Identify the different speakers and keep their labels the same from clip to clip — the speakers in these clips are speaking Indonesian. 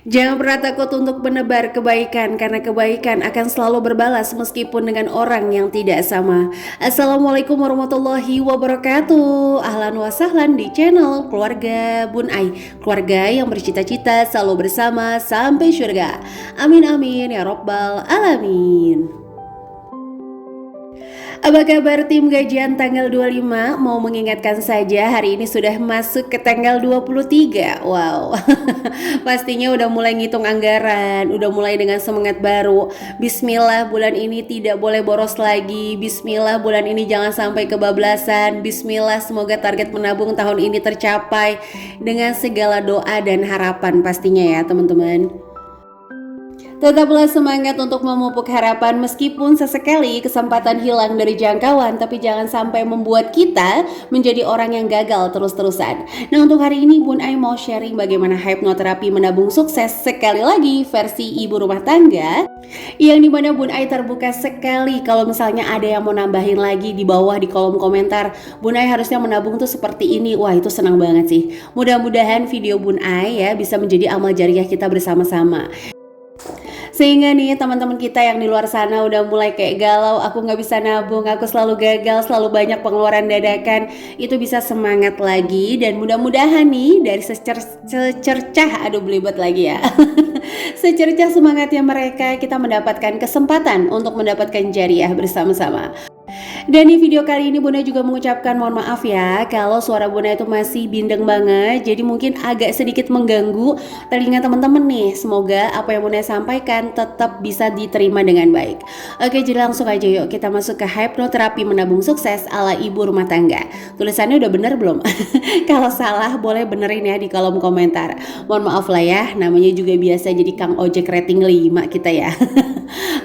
Speaker 1: Jangan pernah takut untuk menebar kebaikan karena kebaikan akan selalu berbalas meskipun dengan orang yang tidak sama. Assalamualaikum warahmatullahi wabarakatuh. Ahlan wa sahlan di channel Keluarga Bun Ai. Keluarga yang bercita-cita selalu bersama sampai syurga. Amin amin ya robbal alamin. Apa kabar tim gajian tanggal 25? Mau mengingatkan saja hari ini sudah masuk ke tanggal 23. Wow. Pastinya udah mulai ngitung anggaran, udah mulai dengan semangat baru. Bismillah bulan ini tidak boleh boros lagi. Bismillah bulan ini jangan sampai kebablasan. Bismillah semoga target menabung tahun ini tercapai dengan segala doa dan harapan pastinya ya teman-teman. Tetaplah semangat untuk memupuk harapan meskipun sesekali kesempatan hilang dari jangkauan, tapi jangan sampai membuat kita menjadi orang yang gagal terus-terusan. Nah untuk hari ini Bun Ai mau sharing bagaimana hipnoterapi menabung sukses sekali lagi versi ibu rumah tangga, yang dimana Bun Ai terbuka sekali kalau misalnya ada yang mau nambahin lagi di bawah di kolom komentar. Bun Ai harusnya menabung tuh seperti ini. Wah itu senang banget sih. Mudah-mudahan video Bun Ai ya bisa menjadi amal jariah kita bersama-sama. Sehingga nih teman-teman kita yang di luar sana udah mulai kayak galau, aku nggak bisa nabung, aku selalu gagal, selalu banyak pengeluaran dadakan, itu bisa semangat lagi. Dan mudah-mudahan nih dari secercah, aduh belibet lagi ya secercah semangatnya mereka, kita mendapatkan kesempatan untuk mendapatkan jariah bersama-sama. Dan di video kali ini Bunda juga mengucapkan mohon maaf ya kalau suara Bunda itu masih bindeng banget, jadi mungkin agak sedikit mengganggu telinga teman-teman nih. Semoga apa yang Bunda sampaikan tetap bisa diterima dengan baik. Oke, jadi langsung aja yuk kita masuk ke hipnoterapi menabung sukses ala ibu rumah tangga. Tulisannya udah bener belum? Kalau salah boleh benerin ya di kolom komentar. Mohon maaf lah ya, namanya juga biasa jadi Kang Ojek rating 5 kita ya.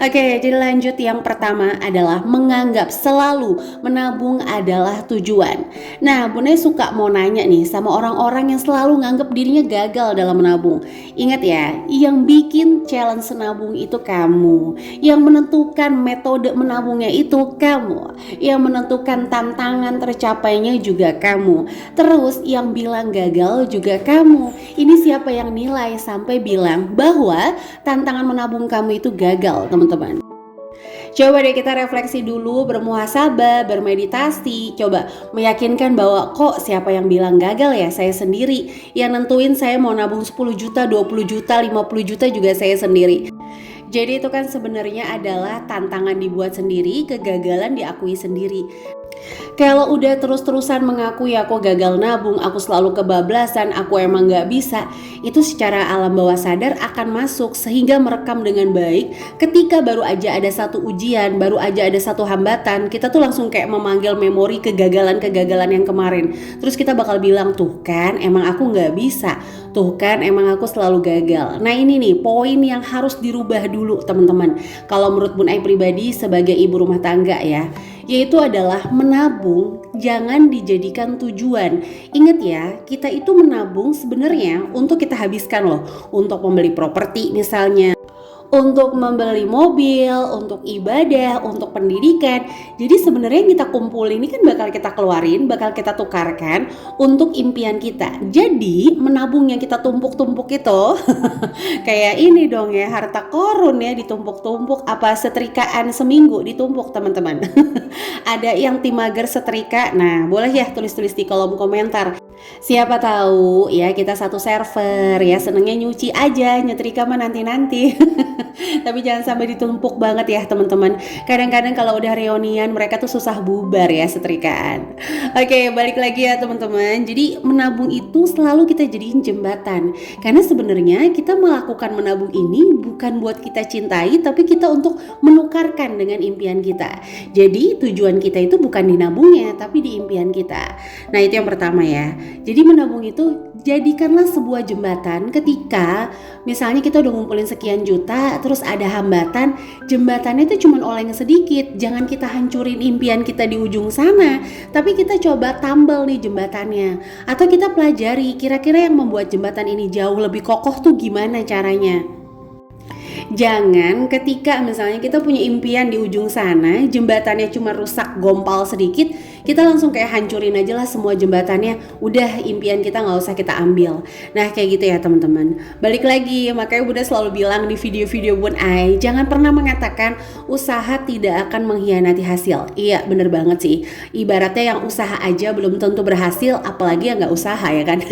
Speaker 1: Oke, jadi lanjut. Yang pertama adalah menganggap selalu menabung adalah tujuan. Nah, Bunda suka mau nanya nih sama orang-orang yang selalu nganggap dirinya gagal dalam menabung. Ingat ya, yang bikin challenge menabung itu kamu. Yang menentukan metode menabungnya itu kamu. Yang menentukan tantangan tercapainya juga kamu. Terus yang bilang gagal juga kamu. Ini siapa yang nilai sampai bilang bahwa tantangan menabung kamu itu gagal, teman-teman? Coba deh kita refleksi dulu, bermuhasabah, bermeditasi, coba meyakinkan bahwa kok siapa yang bilang gagal ya, saya sendiri. Yang nentuin saya mau nabung 10 juta, 20 juta, 50 juta juga saya sendiri. Jadi itu kan sebenarnya adalah tantangan dibuat sendiri, kegagalan diakui sendiri. Kalau udah terus-terusan mengakui aku gagal nabung, aku selalu kebablasan, aku emang gak bisa, itu secara alam bawah sadar akan masuk sehingga merekam dengan baik. Ketika baru aja ada satu ujian, baru aja ada satu hambatan, kita tuh langsung kayak memanggil memori kegagalan-kegagalan yang kemarin. Terus kita bakal bilang, tuh kan emang aku gak bisa, tuh kan emang aku selalu gagal. Nah ini nih poin yang harus dirubah dulu teman-teman. Kalau menurut Bun Ai pribadi sebagai ibu rumah tangga ya, yaitu adalah menabung jangan dijadikan tujuan. Ingat ya, kita itu menabung sebenarnya untuk kita habiskan loh, untuk membeli properti misalnya, untuk membeli mobil, untuk ibadah, untuk pendidikan. Jadi sebenarnya yang kita kumpulin ini kan bakal kita keluarin, bakal kita tukarkan untuk impian kita. Jadi menabung yang kita tumpuk-tumpuk itu kayak ini dong ya, harta korun ya, ditumpuk-tumpuk. Apa setrikaan seminggu ditumpuk teman-teman. Ada yang tim mager setrika. Nah boleh ya tulis-tulis di kolom komentar. Siapa tahu ya kita satu server ya, senengnya nyuci aja, nyetrika mah nanti-nanti. Tapi jangan sampai ditumpuk banget ya teman-teman. Kadang-kadang kalau udah reunian mereka tuh susah bubar ya setrikaan. Oke, balik lagi ya teman-teman. Jadi menabung itu selalu kita jadiin jembatan. Karena sebenarnya kita melakukan menabung ini bukan buat kita cintai, tapi kita untuk menukarkan dengan impian kita. Jadi tujuan kita itu bukan di nabungnya, tapi di impian kita. Nah itu yang pertama ya. Jadi menabung itu jadikanlah sebuah jembatan. Ketika misalnya kita udah ngumpulin sekian juta, terus ada hambatan, jembatannya itu cuma oleng sedikit. Jangan kita hancurin impian kita di ujung sana, tapi kita coba tambal nih jembatannya. Atau kita pelajari kira-kira yang membuat jembatan ini jauh lebih kokoh tuh gimana caranya. Jangan ketika misalnya kita punya impian di ujung sana, jembatannya cuma rusak gompal sedikit, kita langsung kayak hancurin aja lah semua jembatannya, udah impian kita nggak usah kita ambil. Nah kayak gitu ya teman-teman. Balik lagi, makanya Bunda selalu bilang di video-video Bun Ai, jangan pernah mengatakan usaha tidak akan mengkhianati hasil. Iya bener banget sih, ibaratnya yang usaha aja belum tentu berhasil, apalagi yang nggak usaha ya kan.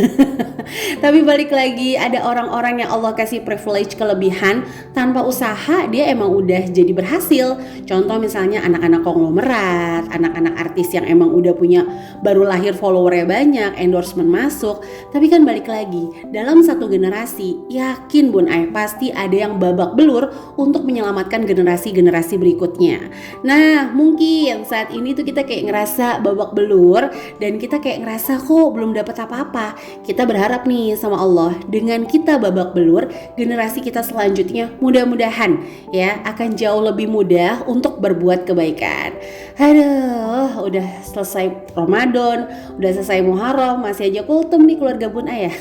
Speaker 1: Tapi balik lagi, ada orang-orang yang Allah kasih privilege kelebihan tanpa usaha dia emang udah jadi berhasil. Contoh misalnya anak-anak konglomerat, anak-anak artis yang emang udah punya baru lahir followernya banyak, endorsement masuk. Tapi kan balik lagi, dalam satu generasi yakin Bun Ai pasti ada yang babak belur untuk menyelamatkan generasi-generasi berikutnya. Nah mungkin saat ini tuh kita kayak ngerasa babak belur dan kita kayak ngerasa kok belum dapat apa-apa. Kita berharap nih sama Allah, dengan kita babak belur, generasi kita selanjutnya mudah-mudahan ya akan jauh lebih mudah untuk berbuat kebaikan. Aduh, udah selesai Ramadan, udah selesai Muharram, masih aja kultum nih keluarga Bun Ai ya.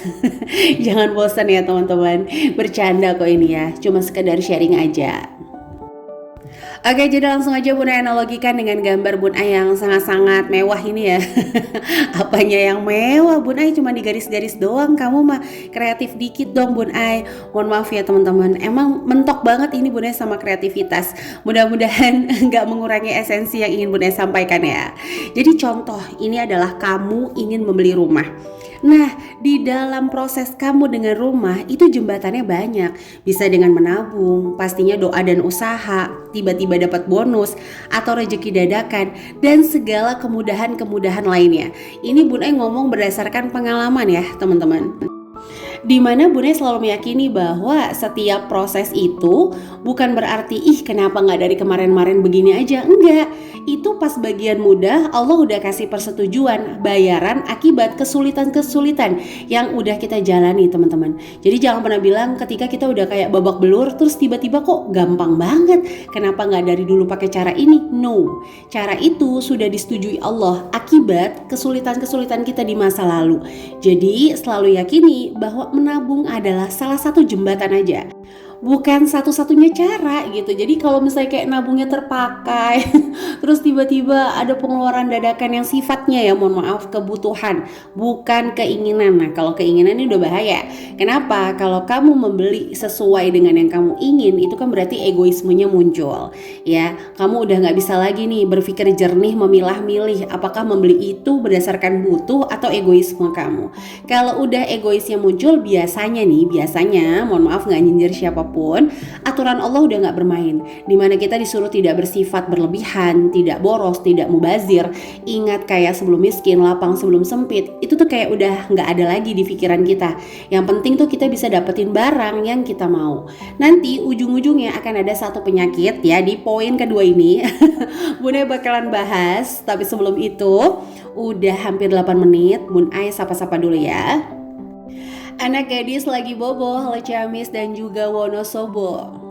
Speaker 1: Jangan bosan ya teman-teman, bercanda kok ini ya, cuma sekedar sharing aja. Oke, jadi langsung aja Bun Ai analogikan dengan gambar Bun Ai yang sangat-sangat mewah ini ya. Apanya yang mewah, Bun Ai cuma di garis-garis doang, kamu mah kreatif dikit dong Bun Ai. Mohon maaf ya teman-teman, emang mentok banget ini Bun Ai sama kreativitas. Mudah-mudahan nggak mengurangi esensi yang ingin Bun Ai sampaikan ya. Jadi contoh, ini adalah kamu ingin membeli rumah. Nah, di dalam proses kamu dengan rumah itu jembatannya banyak. Bisa dengan menabung, pastinya doa dan usaha, tiba-tiba dapat bonus atau rezeki dadakan dan segala kemudahan-kemudahan lainnya. Ini Bun Ai ngomong berdasarkan pengalaman ya, teman-teman. Dimana Bun Ai selalu meyakini bahwa setiap proses itu bukan berarti kenapa nggak dari kemarin-kemarin begini aja. Enggak, itu pas bagian mudah Allah udah kasih persetujuan, bayaran akibat kesulitan-kesulitan yang udah kita jalani teman-teman. Jadi jangan pernah bilang ketika kita udah kayak babak belur terus tiba-tiba kok gampang banget, kenapa nggak dari dulu pakai cara ini. No, cara itu sudah disetujui Allah akibat kesulitan-kesulitan kita di masa lalu. Jadi selalu yakini bahwa menabung adalah salah satu jembatan aja, bukan satu-satunya cara gitu. Jadi kalau misalnya kayak nabungnya terpakai terus tiba-tiba ada pengeluaran dadakan yang sifatnya ya mohon maaf kebutuhan bukan keinginan. Nah kalau keinginan ini udah bahaya. Kenapa? Kalau kamu membeli sesuai dengan yang kamu ingin, itu kan berarti egoismenya muncul ya. Kamu udah gak bisa lagi nih berpikir jernih memilah-milih apakah membeli itu berdasarkan butuh atau egoisme kamu. Kalau udah egoisnya muncul, biasanya mohon maaf gak nyindir siapapun, aturan Allah udah gak bermain, dimana kita disuruh tidak bersifat berlebihan, tidak boros, tidak mubazir. Ingat kayak sebelum miskin, lapang sebelum sempit, itu tuh kayak udah gak ada lagi di pikiran kita. Yang penting tuh kita bisa dapetin barang yang kita mau. Nanti ujung-ujungnya akan ada satu penyakit ya di poin kedua ini. Bun Ai bakalan bahas, tapi sebelum itu udah hampir 8 menit, Bun Ai sapa-sapa dulu ya. Anak gadis lagi bobo, halo Ciamis dan juga Wonosobo.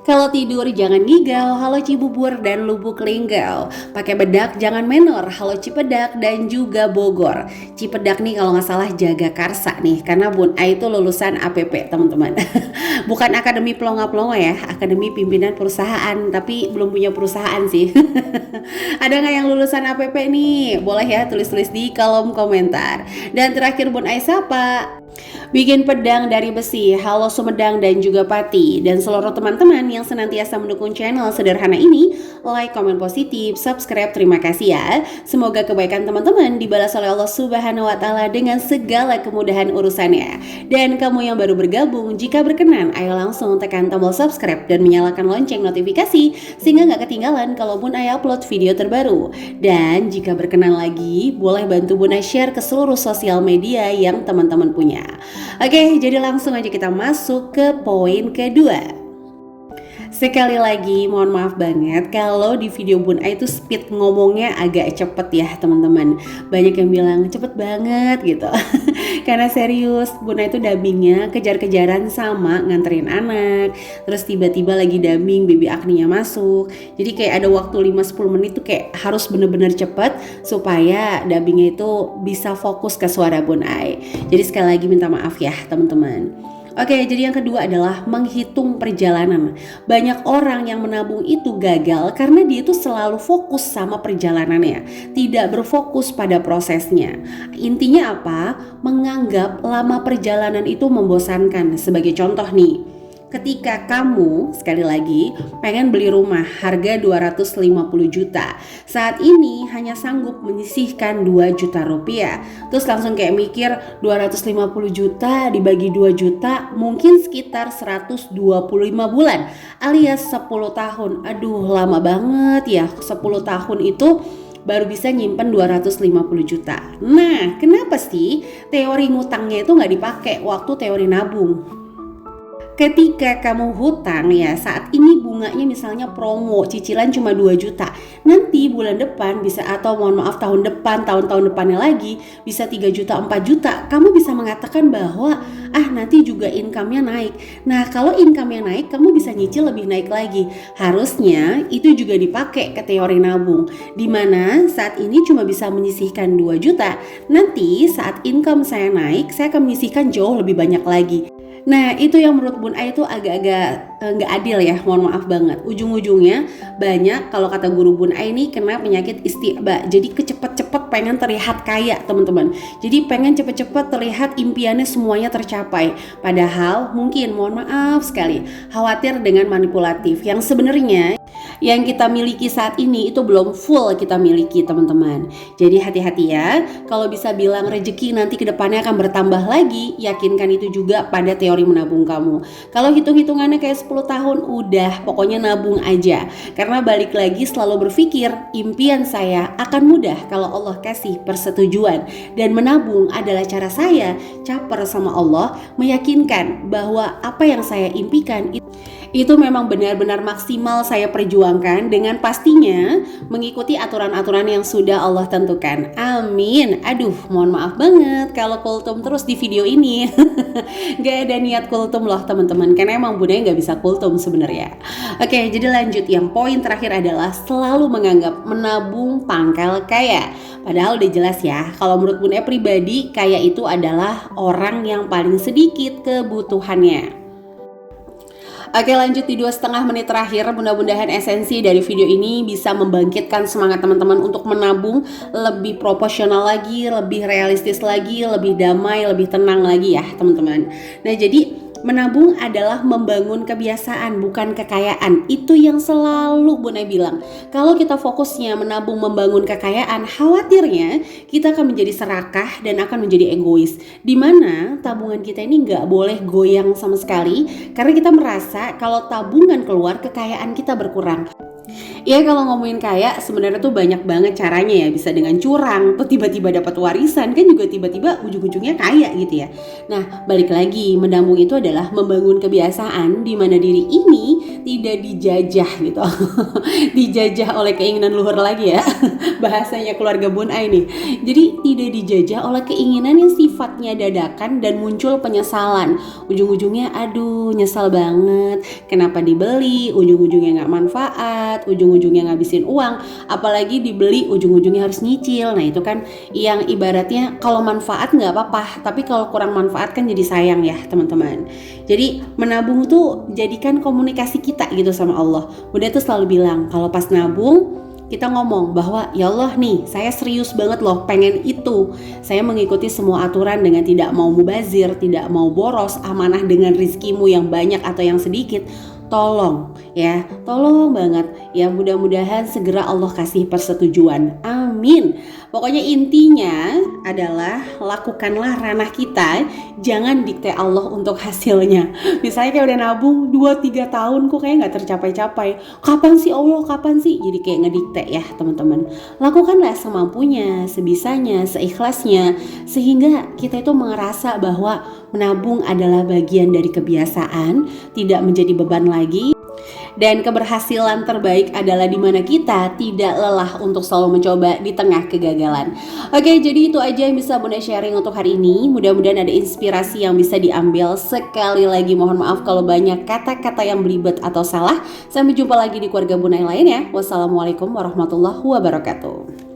Speaker 1: Kalau tidur jangan ngigau, halo Cibubur dan Lubuk Linggau. Pakai bedak jangan menor, halo Cipedak dan juga Bogor. Cipedak nih kalau nggak salah Jagakarsa nih, karena Bun Ai itu lulusan APP teman-teman. Bukan Akademi Pelongo-Pelongo ya, Akademi Pimpinan Perusahaan, tapi belum punya perusahaan sih. Ada nggak yang lulusan APP nih? Boleh ya tulis-tulis di kolom komentar. Dan terakhir Bun Ai sapa bikin pedang dari besi, halo Sumedang dan juga Pati. Dan seluruh teman-teman yang senantiasa mendukung channel sederhana ini, like, komen positif, subscribe, terima kasih ya. Semoga kebaikan teman-teman dibalas oleh Allah Subhanahu wa Ta'ala dengan segala kemudahan urusannya. Dan kamu yang baru bergabung, jika berkenan ayo langsung tekan tombol subscribe dan menyalakan lonceng notifikasi sehingga gak ketinggalan kalau Bun Ai upload video terbaru. Dan jika berkenan lagi, boleh bantu Bun Ai share ke seluruh sosial media yang teman-teman punya. Oke, jadi langsung aja kita masuk ke poin kedua. Sekali lagi mohon maaf banget kalau di video Bun Ai itu speed ngomongnya agak cepet ya teman-teman. Banyak yang bilang cepet banget gitu. Karena serius, Bun Ai itu dubbingnya kejar-kejaran sama nganterin anak. Terus tiba-tiba lagi dubbing baby Agnia masuk. Jadi kayak ada waktu 5-10 menit tuh kayak harus bener-bener cepet supaya dubbingnya itu bisa fokus ke suara Bun Ai. Jadi sekali lagi minta maaf ya teman-teman. Oke, jadi yang kedua adalah menghitung perjalanan. Banyak orang yang menabung itu gagal karena dia itu selalu fokus sama perjalanannya, tidak berfokus pada prosesnya. Intinya apa? Menganggap lama perjalanan itu membosankan. Sebagai contoh nih, ketika kamu sekali lagi pengen beli rumah harga 250 juta, saat ini hanya sanggup menyisihkan 2 juta rupiah. Terus langsung kayak mikir 250 juta dibagi 2 juta mungkin sekitar 125 bulan alias 10 tahun. Aduh, lama banget ya. 10 tahun itu baru bisa nyimpen 250 juta. Nah, kenapa sih teori ngutangnya itu nggak dipakai waktu teori nabung? Ketika kamu hutang ya, saat ini bunganya misalnya promo cicilan cuma 2 juta. Nanti bulan depan bisa, atau mohon maaf tahun depan, tahun-tahun depannya lagi bisa 3 juta, 4 juta. Kamu bisa mengatakan bahwa nanti juga income-nya naik. Nah, kalau income-nya naik, kamu bisa nyicil lebih naik lagi. Harusnya itu juga dipakai ke teori nabung. Dimana saat ini cuma bisa menyisihkan 2 juta. Nanti saat income saya naik, saya akan menyisihkan jauh lebih banyak lagi. Nah, itu yang menurut Bun Ai itu agak-agak nggak adil ya, mohon maaf banget. Ujung-ujungnya banyak, kalau kata guru Bun Ai ini, kena penyakit istiqba. Jadi kecepet-cepet pengen terlihat kaya, teman-teman. Jadi pengen cepet-cepet terlihat impiannya semuanya tercapai. Padahal mungkin, mohon maaf sekali, khawatir dengan manipulatif. Yang sebenarnya yang kita miliki saat ini itu belum full kita miliki, teman-teman. Jadi hati-hati ya. Kalau bisa bilang rezeki nanti kedepannya akan bertambah lagi, yakinkan itu juga pada teori menabung kamu. Kalau hitung-hitungannya kayak 10 tahun, udah pokoknya nabung aja. Karena balik lagi selalu berpikir impian saya akan mudah kalau Allah kasih persetujuan. Dan menabung adalah cara saya caper sama Allah, meyakinkan bahwa apa yang saya impikan itu memang benar-benar maksimal saya perjuangkan, dengan pastinya mengikuti aturan-aturan yang sudah Allah tentukan. Amin. Aduh, mohon maaf banget kalau kultum terus di video ini. Gak ada niat kultum loh teman-teman, karena emang Bunda gak bisa kultum sebenarnya. Oke, jadi lanjut. Yang poin terakhir adalah selalu menganggap menabung pangkal kaya. Padahal udah jelas ya, kalau menurut Bunda pribadi, kaya itu adalah orang yang paling sedikit kebutuhannya. Oke, lanjut di 2,5 menit terakhir. Mudah-mudahan esensi dari video ini bisa membangkitkan semangat teman-teman untuk menabung lebih proporsional lagi, lebih realistis lagi, lebih damai, lebih tenang lagi ya teman-teman. Nah, jadi menabung adalah membangun kebiasaan, bukan kekayaan. Itu yang selalu Bunda bilang. Kalau kita fokusnya menabung membangun kekayaan, khawatirnya kita akan menjadi serakah dan akan menjadi egois. Dimana tabungan kita ini gak boleh goyang sama sekali, karena kita merasa kalau tabungan keluar, kekayaan kita berkurang. Ya, kalau ngomongin kaya sebenarnya tuh banyak banget caranya ya. Bisa dengan curang, tuh tiba-tiba dapat warisan, kan juga tiba-tiba ujung-ujungnya kaya gitu ya. Nah, balik lagi, menabung itu adalah membangun kebiasaan di mana diri ini tidak dijajah gitu. Dijajah oleh keinginan luhur lagi ya. Bahasanya keluarga Bun Ai nih. Jadi tidak dijajah oleh keinginan yang sifatnya dadakan dan muncul penyesalan. Ujung-ujungnya aduh nyesal banget, kenapa dibeli, ujung-ujungnya gak manfaat, ujung-ujungnya ngabisin uang, apalagi dibeli ujung-ujungnya harus nyicil. Nah, itu kan yang ibaratnya kalau manfaat nggak apa-apa, tapi kalau kurang manfaat kan jadi sayang ya teman-teman. Jadi menabung tuh jadikan komunikasi kita gitu sama Allah. Bunda tuh selalu bilang kalau pas nabung kita ngomong bahwa ya Allah nih, saya serius banget loh pengen itu. Saya mengikuti semua aturan dengan tidak mau mubazir, tidak mau boros, amanah dengan rizkimu yang banyak atau yang sedikit. Tolong ya, tolong banget ya, mudah-mudahan segera Allah kasih persetujuan. Amin. Pokoknya intinya adalah lakukanlah ranah kita, jangan dikte Allah untuk hasilnya. Misalnya kayak udah nabung 2-3 tahun kok kayak gak tercapai-capai, kapan sih Allah, kapan sih? Jadi kayak ngedikte ya teman-teman. Lakukanlah semampunya, sebisanya, seikhlasnya, sehingga kita itu merasa bahwa menabung adalah bagian dari kebiasaan, tidak menjadi beban lagi. Dan keberhasilan terbaik adalah di mana kita tidak lelah untuk selalu mencoba di tengah kegagalan. Oke, jadi itu aja yang bisa Bunda sharing untuk hari ini. Mudah-mudahan ada inspirasi yang bisa diambil. Sekali lagi mohon maaf kalau banyak kata-kata yang belibet atau salah. Sampai jumpa lagi di keluarga Bunda yang lain ya. Wassalamualaikum warahmatullahi wabarakatuh.